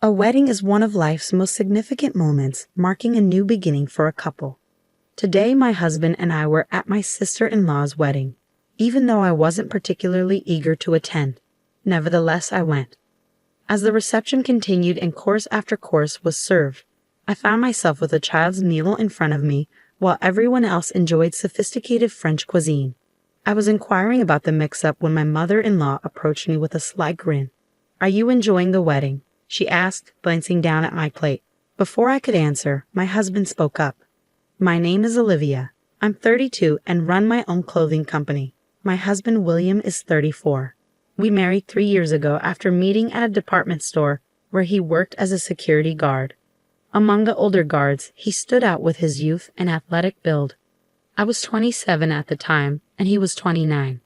A wedding is one of life's most significant moments, marking a new beginning for a couple. Today, my husband and I were at my sister-in-law's wedding, even though I wasn't particularly eager to attend. Nevertheless, I went. As the reception continued and course after course was served, I found myself with a child's meal in front of me while everyone else enjoyed sophisticated French cuisine. I was inquiring about the mix-up when my mother-in-law approached me with a sly grin. "Are you enjoying the wedding?" she asked, glancing down at my plate. Before I could answer, my husband spoke up. "My name is Olivia. I'm 32 and run my own clothing company. My husband William is 34. We married 3 years ago after meeting at a department store where he worked as a security guard. Among the older guards, he stood out with his youth and athletic build. I was 27 at the time, and he was 29.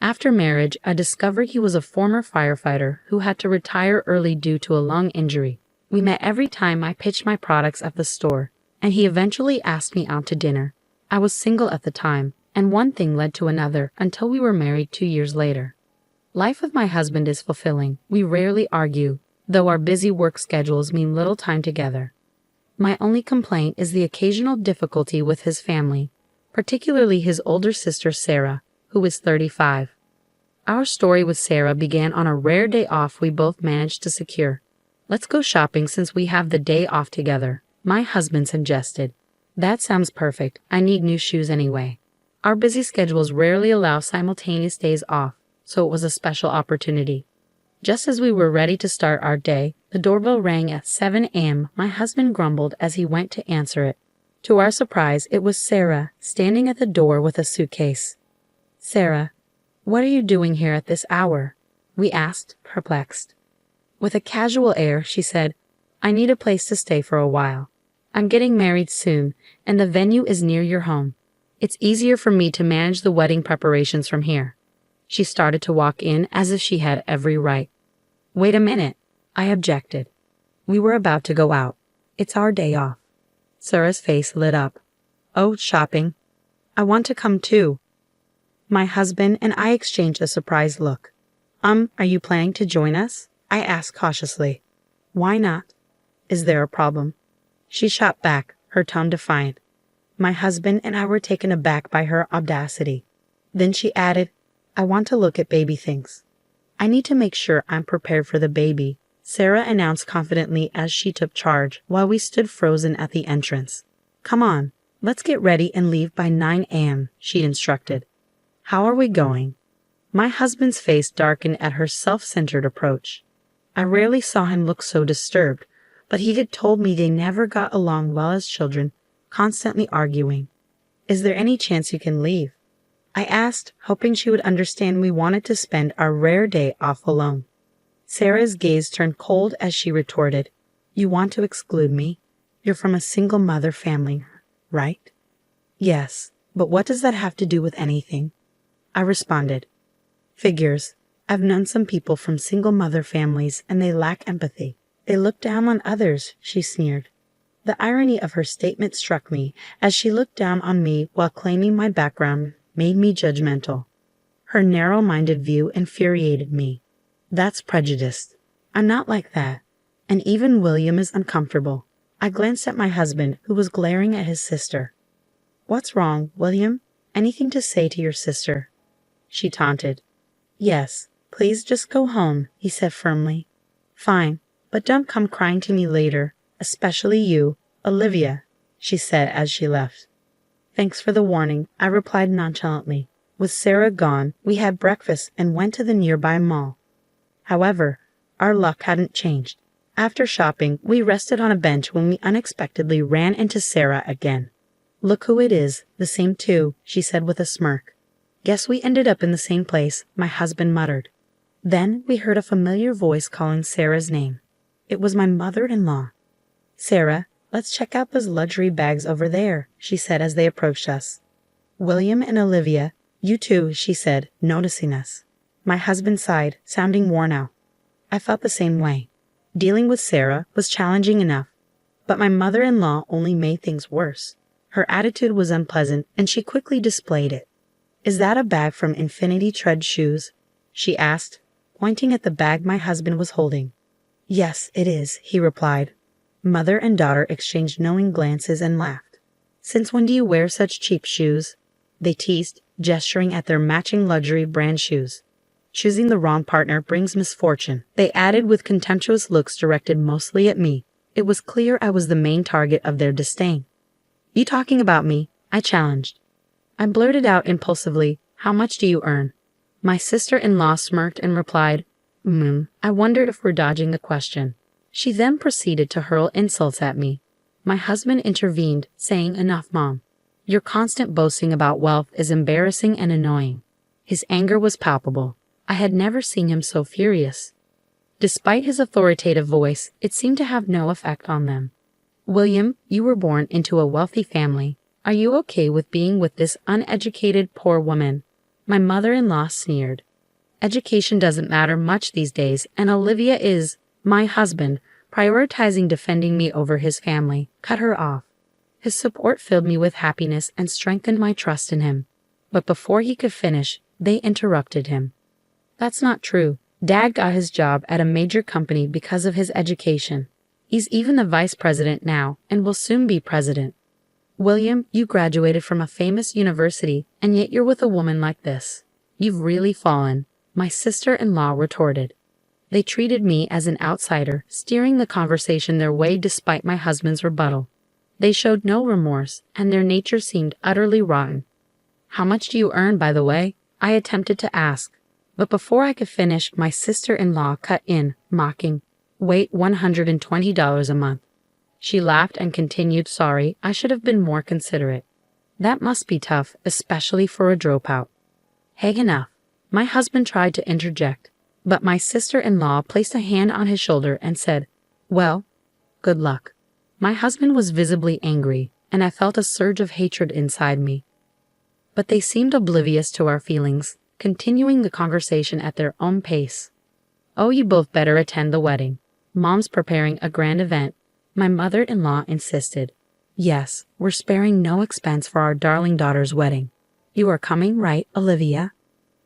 After marriage, I discovered he was a former firefighter who had to retire early due to a lung injury. We met every time I pitched my products at the store, and he eventually asked me out to dinner. I was single at the time, and one thing led to another until we were married 2 years later. Life with my husband is fulfilling. We rarely argue, though our busy work schedules mean little time together. My only complaint is the occasional difficulty with his family, particularly his older sister Sarah, who is 35. Our story with Sarah began on a rare day off we both managed to secure. "Let's go shopping since we have the day off together," my husband suggested. "That sounds perfect. I need new shoes anyway." Our busy schedules rarely allow simultaneous days off, so it was a special opportunity. Just as we were ready to start our day, the doorbell rang at 7 a.m. My husband grumbled as he went to answer it. To our surprise, it was Sarah, standing at the door with a suitcase. "Sarah, what are you doing here at this hour?" we asked, perplexed. With a casual air, she said, "I need a place to stay for a while. I'm getting married soon, and the venue is near your home. It's easier for me to manage the wedding preparations from here." She started to walk in as if she had every right. "Wait a minute," I objected. We were about to go out. "It's our day off." Sarah's face lit up. "Oh, shopping? I want to come too." My husband and I exchanged a surprised look. Are you planning to join us?" I asked cautiously. "Why not? Is there a problem?" She shot back, her tone defiant. My husband and I were taken aback by her audacity. Then she added, "I want to look at baby things." "I need to make sure I'm prepared for the baby," Sarah announced confidently as she took charge, while we stood frozen at the entrance. "Come on, let's get ready and leave by 9 a.m., she instructed. "How are we going?" My husband's face darkened at her self-centered approach. I rarely saw him look so disturbed, but he had told me they never got along well as children, constantly arguing. "Is there any chance you can leave?" I asked, hoping she would understand we wanted to spend our rare day off alone. Sarah's gaze turned cold as she retorted, "You want to exclude me? You're from a single mother family, right?" "Yes, but what does that have to do with anything?" I responded. "Figures. I've known some people from single mother families and they lack empathy. They look down on others," she sneered. The irony of her statement struck me as she looked down on me while claiming my background made me judgmental. Her narrow-minded view infuriated me. That's prejudice. I'm not like that. And even William is uncomfortable. I glanced at my husband, who was glaring at his sister. "What's wrong, William? Anything to say to your sister?" She taunted. "Yes, please just go home," he said firmly. "Fine, but don't come crying to me later, especially you, Olivia," she said as she left. "Thanks for the warning," I replied nonchalantly. With Sarah gone, we had breakfast and went to the nearby mall. However, our luck hadn't changed. After shopping, we rested on a bench when we unexpectedly ran into Sarah again. "Look who it is, the same two," she said with a smirk. "Guess we ended up in the same place," my husband muttered. Then we heard a familiar voice calling Sarah's name. It was my mother-in-law. "Sarah, let's check out those luxury bags over there," she said as they approached us. "William and Olivia, you too," she said, noticing us. My husband sighed, sounding worn out. I felt the same way. Dealing with Sarah was challenging enough, but my mother-in-law only made things worse. Her attitude was unpleasant, and she quickly displayed it. "Is that a bag from Infinity Tread Shoes?" she asked, pointing at the bag my husband was holding. Yes, it is, he replied. Mother and daughter exchanged knowing glances and laughed. Since when do you wear such cheap shoes? They teased, gesturing at their matching luxury brand shoes. Choosing the wrong partner brings misfortune, they added with contemptuous looks directed mostly at me. It was clear I was the main target of their disdain. You talking about me? I challenged. I blurted out impulsively, how much do you earn? My sister-in-law smirked and replied, I wondered if we're dodging the question. She then proceeded to hurl insults at me. My husband intervened, saying, enough, Mom. Your constant boasting about wealth is embarrassing and annoying. His anger was palpable. I had never seen him so furious. Despite his authoritative voice, it seemed to have no effect on them. William, you were born into a wealthy family. Are you okay with being with this uneducated poor woman? My mother-in-law sneered. Education doesn't matter much these days, and Olivia is, my husband, prioritizing defending me over his family, cut her off. His support filled me with happiness and strengthened my trust in him. But before he could finish, they interrupted him. That's not true. Dad got his job at a major company because of his education. He's even the vice president now and will soon be president. William, you graduated from a famous university, and yet you're with a woman like this. You've really fallen, my sister-in-law retorted. They treated me as an outsider, steering the conversation their way despite my husband's rebuttal. They showed no remorse, and their nature seemed utterly rotten. How much do you earn, by the way? I attempted to ask. But before I could finish, my sister-in-law cut in, mocking, wait, $120 a month. She laughed and continued, sorry, I should have been more considerate. That must be tough, especially for a dropout. Hey, enough. My husband tried to interject, but my sister-in-law placed a hand on his shoulder and said, well, good luck. My husband was visibly angry, and I felt a surge of hatred inside me. But they seemed oblivious to our feelings, continuing the conversation at their own pace. Oh, you both better attend the wedding. Mom's preparing a grand event. My mother-in-law insisted. Yes, we're sparing no expense for our darling daughter's wedding. You are coming, right, Olivia?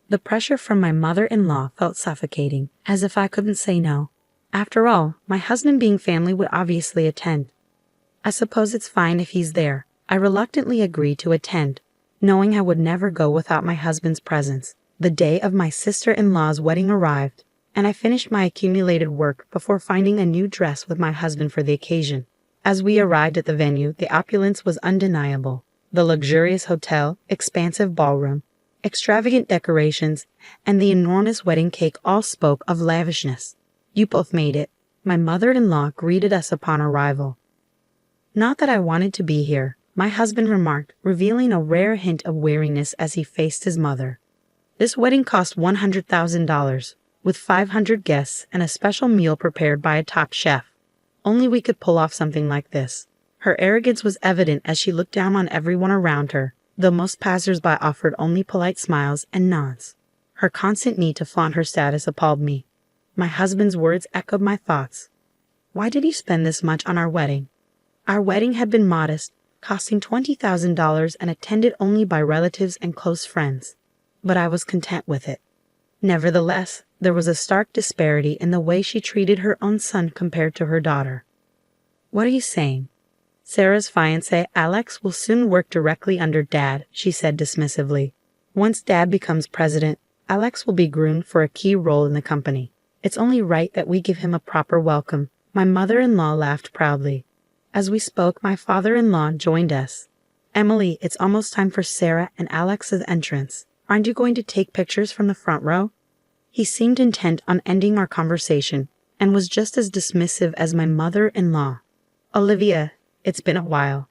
The pressure from my mother-in-law felt suffocating, as if I couldn't say no. After all, my husband being family would obviously attend. I suppose it's fine if he's there. I reluctantly agreed to attend, knowing I would never go without my husband's presence. The day of my sister-in-law's wedding arrived, and I finished my accumulated work before finding a new dress with my husband for the occasion. As we arrived at the venue, the opulence was undeniable. The luxurious hotel, expansive ballroom, extravagant decorations, and the enormous wedding cake all spoke of lavishness. You both made it. My mother-in-law greeted us upon arrival. Not that I wanted to be here, my husband remarked, revealing a rare hint of weariness as he faced his mother. This wedding cost $100,000, with 500 guests and a special meal prepared by a top chef. Only we could pull off something like this. Her arrogance was evident as she looked down on everyone around her, though most passers-by offered only polite smiles and nods. Her constant need to flaunt her status appalled me. My husband's words echoed my thoughts. Why did he spend this much on our wedding? Our wedding had been modest, costing $20,000 and attended only by relatives and close friends. But I was content with it. Nevertheless, there was a stark disparity in the way she treated her own son compared to her daughter. What are you saying? Sarah's fiancé, Alex, will soon work directly under Dad, she said dismissively. Once Dad becomes president, Alex will be groomed for a key role in the company. It's only right that we give him a proper welcome. My mother-in-law laughed proudly. As we spoke, my father-in-law joined us. Emily, it's almost time for Sarah and Alex's entrance. Aren't you going to take pictures from the front row? He seemed intent on ending our conversation, and was just as dismissive as my mother-in-law. Olivia, it's been a while.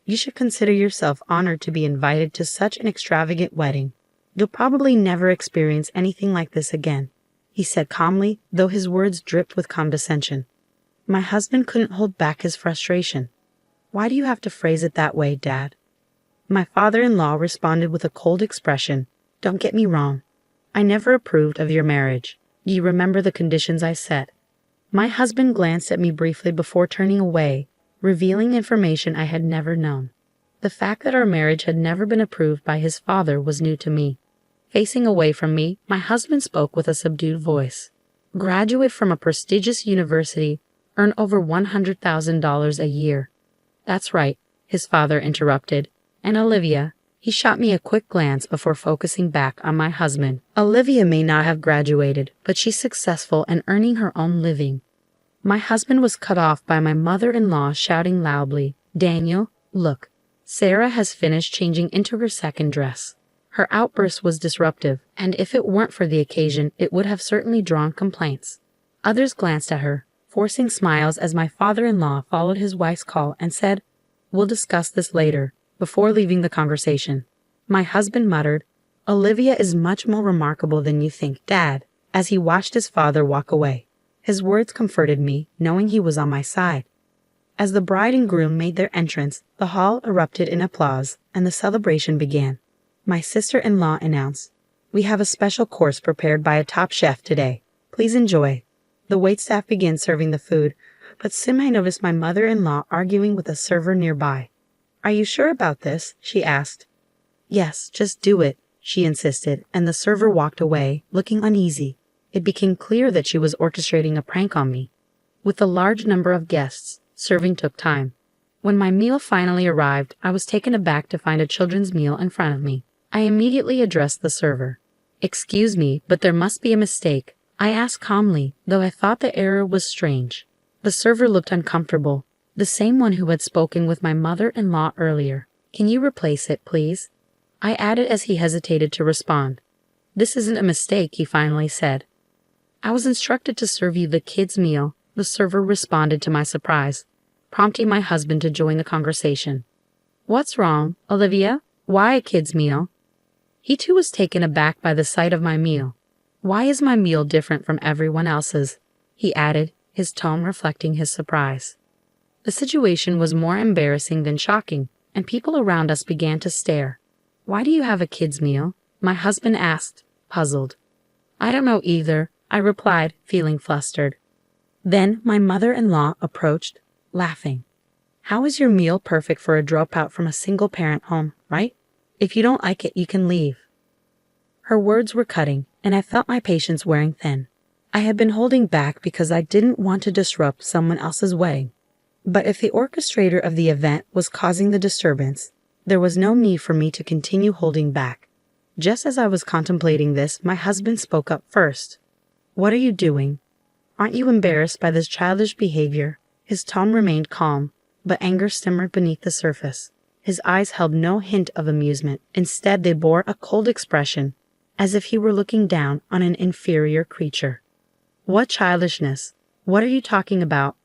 You should consider yourself honored to be invited to such an extravagant wedding. You'll probably never experience anything like this again, he said calmly, though his words dripped with condescension. My husband couldn't hold back his frustration. Why do you have to phrase it that way, Dad? My father-in-law responded with a cold expression. Don't get me wrong. I never approved of your marriage. You remember the conditions I set. My husband glanced at me briefly before turning away, revealing information I had never known. The fact that our marriage had never been approved by his father was new to me. Facing away from me, my husband spoke with a subdued voice. Graduate from a prestigious university, earn over $100,000 a year. That's right, his father interrupted. And Olivia, he shot me a quick glance before focusing back on my husband. Olivia may not have graduated, but she's successful and earning her own living. My husband was cut off by my mother-in-law shouting loudly, "Daniel, look, Sarah has finished changing into her second dress." Her outburst was disruptive, and if it weren't for the occasion, it would have certainly drawn complaints. Others glanced at her, forcing smiles as my father-in-law followed his wife's call and said, "We'll discuss this later," before leaving the conversation. My husband muttered, "Olivia is much more remarkable than you think, Dad," as he watched his father walk away. His words comforted me, knowing he was on my side. As the bride and groom made their entrance, the hall erupted in applause, and the celebration began. My sister-in-law announced, "We have a special course prepared by a top chef today. Please enjoy." The waitstaff began serving the food, but soon I noticed my mother-in-law arguing with a server nearby. "Are you sure about this?" she asked. "Yes, just do it," she insisted, and the server walked away, looking uneasy. It became clear that she was orchestrating a prank on me. With a large number of guests, serving took time. When my meal finally arrived, I was taken aback to find a children's meal in front of me. I immediately addressed the server. "Excuse me, but there must be a mistake," I asked calmly, though I thought the error was strange. The server looked uncomfortable, the same one who had spoken with my mother-in-law earlier. "Can you replace it, please?" I added as he hesitated to respond. "This isn't a mistake," he finally said. "I was instructed to serve you the kids' meal," the server responded to my surprise, prompting my husband to join the conversation. "What's wrong, Olivia? Why a kids' meal?" He too was taken aback by the sight of my meal. "Why is my meal different from everyone else's?" he added, his tone reflecting his surprise. The situation was more embarrassing than shocking, and people around us began to stare. "Why do you have a kids' meal?" my husband asked, puzzled. "I don't know either," I replied, feeling flustered. Then my mother-in-law approached, laughing. "How is your meal perfect for a dropout from a single-parent home, right? If you don't like it, you can leave." Her words were cutting, and I felt my patience wearing thin. I had been holding back because I didn't want to disrupt someone else's wedding. But if the orchestrator of the event was causing the disturbance, there was no need for me to continue holding back. Just as I was contemplating this, my husband spoke up first. "What are you doing? Aren't you embarrassed by this childish behavior?" His tone remained calm, but anger simmered beneath the surface. His eyes held no hint of amusement. Instead, they bore a cold expression, as if he were looking down on an inferior creature. "What childishness? What are you talking about?"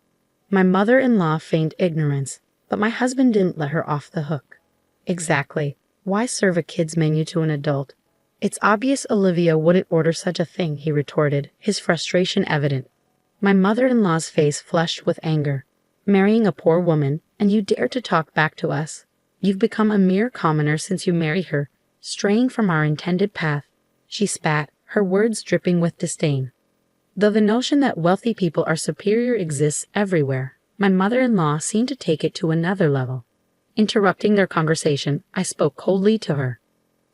My mother-in-law feigned ignorance, but my husband didn't let her off the hook. "Exactly. Why serve a kid's menu to an adult? It's obvious Olivia wouldn't order such a thing," he retorted, his frustration evident. My mother-in-law's face flushed with anger. "Marrying a poor woman, and you dare to talk back to us. You've become a mere commoner since you married her, straying from our intended path." She spat, her words dripping with disdain. Though the notion that wealthy people are superior exists everywhere, my mother-in-law seemed to take it to another level. Interrupting their conversation, I spoke coldly to her.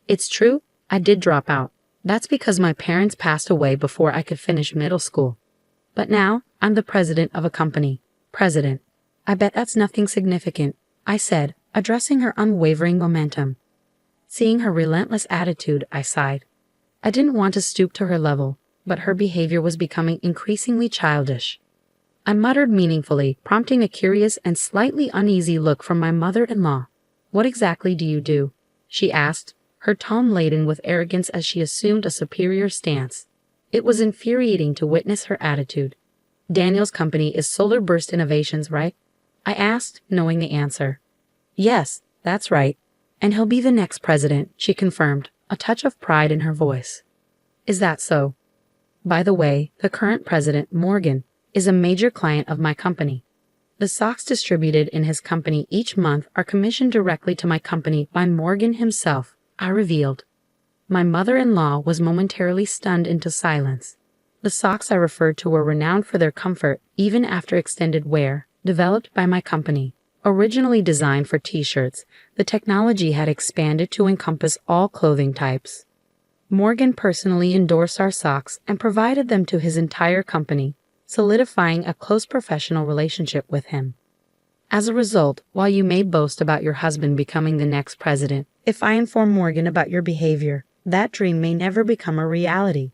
"It's true, I did drop out. That's because my parents passed away before I could finish middle school. But now, I'm the president of a company." "President? I bet that's nothing significant," I said, addressing her unwavering momentum. Seeing her relentless attitude, I sighed. I didn't want to stoop to her level, but her behavior was becoming increasingly childish. I muttered meaningfully, prompting a curious and slightly uneasy look from my mother-in-law. "What exactly do you do?" she asked, her tone laden with arrogance as she assumed a superior stance. It was infuriating to witness her attitude. "Daniel's company is Solar Burst Innovations, right?" I asked, knowing the answer. "Yes, that's right. And he'll be the next president," she confirmed, a touch of pride in her voice. "Is that so? By the way, the current president, Morgan, is a major client of my company. The socks distributed in his company each month are commissioned directly to my company by Morgan himself," I revealed. My mother-in-law was momentarily stunned into silence. The socks I referred to were renowned for their comfort, even after extended wear, developed by my company. Originally designed for t-shirts, the technology had expanded to encompass all clothing types. Morgan personally endorsed our socks and provided them to his entire company, solidifying a close professional relationship with him. As a result, while you may boast about your husband becoming the next president, if I inform Morgan about your behavior, that dream may never become a reality.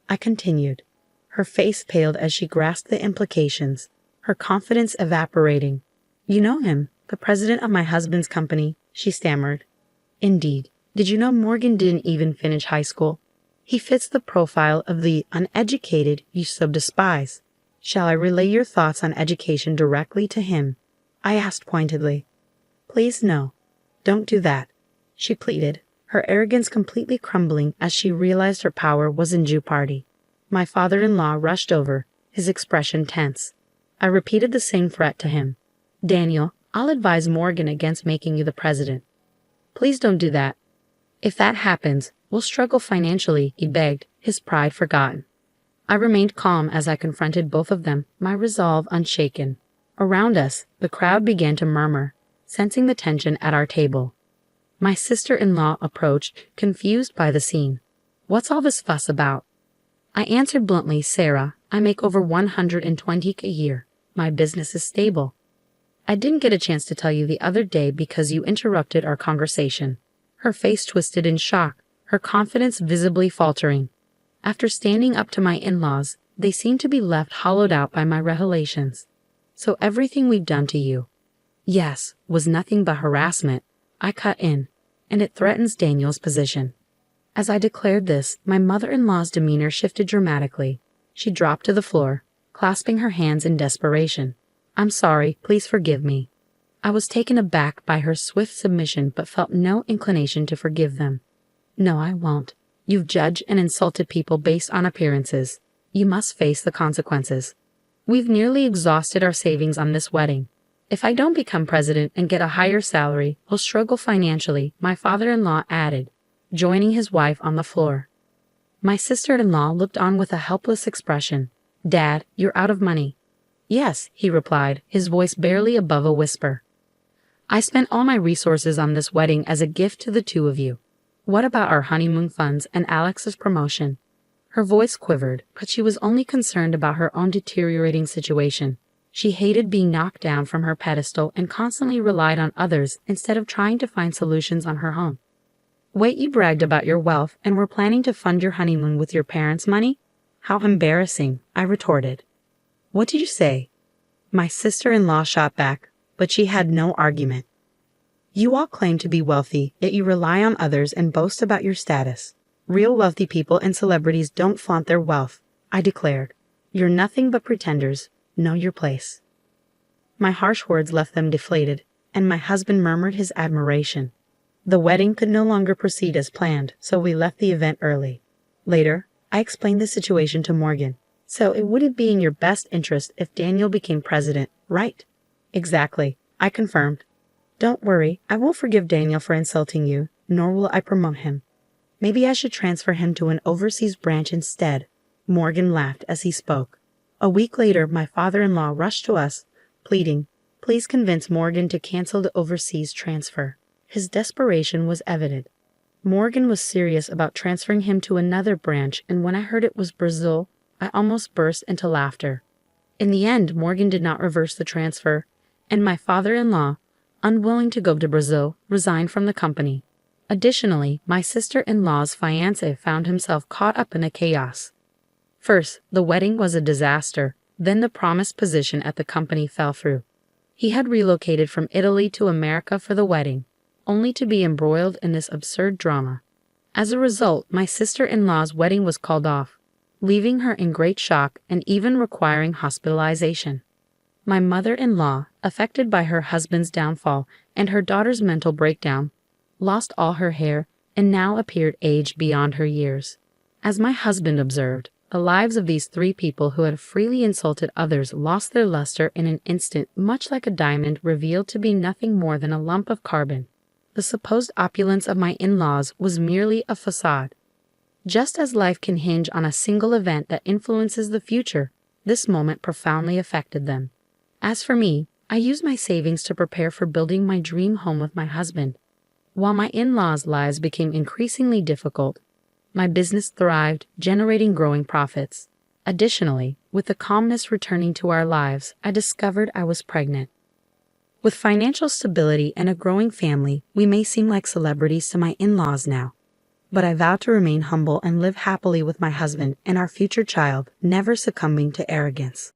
I continued. Her face paled as she grasped the implications, her confidence evaporating. You know him, the president of my husband's company, she stammered. Indeed. Did you know Morgan didn't even finish high school? He fits the profile of the uneducated you so despise. Shall I relay your thoughts on education directly to him? I asked pointedly. Please no. Don't do that, she pleaded, her arrogance completely crumbling as she realized her power was in jeopardy. My father-in-law rushed over, his expression tense. I repeated the same threat to him. Daniel, I'll advise Morgan against making you the president. Please don't do that. If that happens, we'll struggle financially, he begged, his pride forgotten. I remained calm as I confronted both of them, my resolve unshaken. Around us, the crowd began to murmur, sensing the tension at our table. My sister-in-law approached, confused by the scene. What's all this fuss about? I answered bluntly, Sarah, I make over $120K a year. My business is stable. I didn't get a chance to tell you the other day because you interrupted our conversation. Her face twisted in shock, her confidence visibly faltering. After standing up to my in-laws, they seemed to be left hollowed out by my revelations. So everything we've done to you, yes, was nothing but harassment, I cut in, and it threatens Daniel's position. As I declared this, my mother-in-law's demeanor shifted dramatically. She dropped to the floor, clasping her hands in desperation. I'm sorry, please forgive me. I was taken aback by her swift submission but felt no inclination to forgive them. No, I won't. You've judged and insulted people based on appearances. You must face the consequences. We've nearly exhausted our savings on this wedding. If I don't become president and get a higher salary, we'll struggle financially, my father-in-law added, joining his wife on the floor. My sister-in-law looked on with a helpless expression. Dad, you're out of money. Yes, he replied, his voice barely above a whisper. I spent all my resources on this wedding as a gift to the two of you. What about our honeymoon funds and Alex's promotion? Her voice quivered, but she was only concerned about her own deteriorating situation. She hated being knocked down from her pedestal and constantly relied on others instead of trying to find solutions on her own. Wait, you bragged about your wealth and were planning to fund your honeymoon with your parents' money? How embarrassing, I retorted. What did you say? My sister-in-law shot back, but she had no argument. You all claim to be wealthy, yet you rely on others and boast about your status. Real wealthy people and celebrities don't flaunt their wealth, I declared. You're nothing but pretenders. Know your place. My harsh words left them deflated, and my husband murmured his admiration. The wedding could no longer proceed as planned, so we left the event early. Later, I explained the situation to Morgan. So it wouldn't be in your best interest if Daniel became president, right? Exactly, I confirmed. Don't worry, I won't forgive Daniel for insulting you, nor will I promote him. Maybe I should transfer him to an overseas branch instead. Morgan laughed as he spoke. A week later, my father-in-law rushed to us, pleading, please convince Morgan to cancel the overseas transfer. His desperation was evident. Morgan was serious about transferring him to another branch, and when I heard it was Brazil, I almost burst into laughter. In the end, Morgan did not reverse the transfer, and my father-in-law, unwilling to go to Brazil, resigned from the company. Additionally, my sister-in-law's fiancé found himself caught up in a chaos. First, the wedding was a disaster, then the promised position at the company fell through. He had relocated from Italy to America for the wedding, only to be embroiled in this absurd drama. As a result, my sister-in-law's wedding was called off, leaving her in great shock and even requiring hospitalization. My mother-in-law, affected by her husband's downfall and her daughter's mental breakdown, lost all her hair and now appeared aged beyond her years. As my husband observed, the lives of these three people who had freely insulted others lost their luster in an instant, much like a diamond revealed to be nothing more than a lump of carbon. The supposed opulence of my in-laws was merely a facade. Just as life can hinge on a single event that influences the future, this moment profoundly affected them. As for me, I used my savings to prepare for building my dream home with my husband. While my in-laws' lives became increasingly difficult, My business thrived, generating growing profits. Additionally, with the calmness returning to our lives, I discovered I was pregnant. With financial stability and a growing family, we may seem like celebrities to my in-laws now. But I vow to remain humble and live happily with my husband and our future child, never succumbing to arrogance.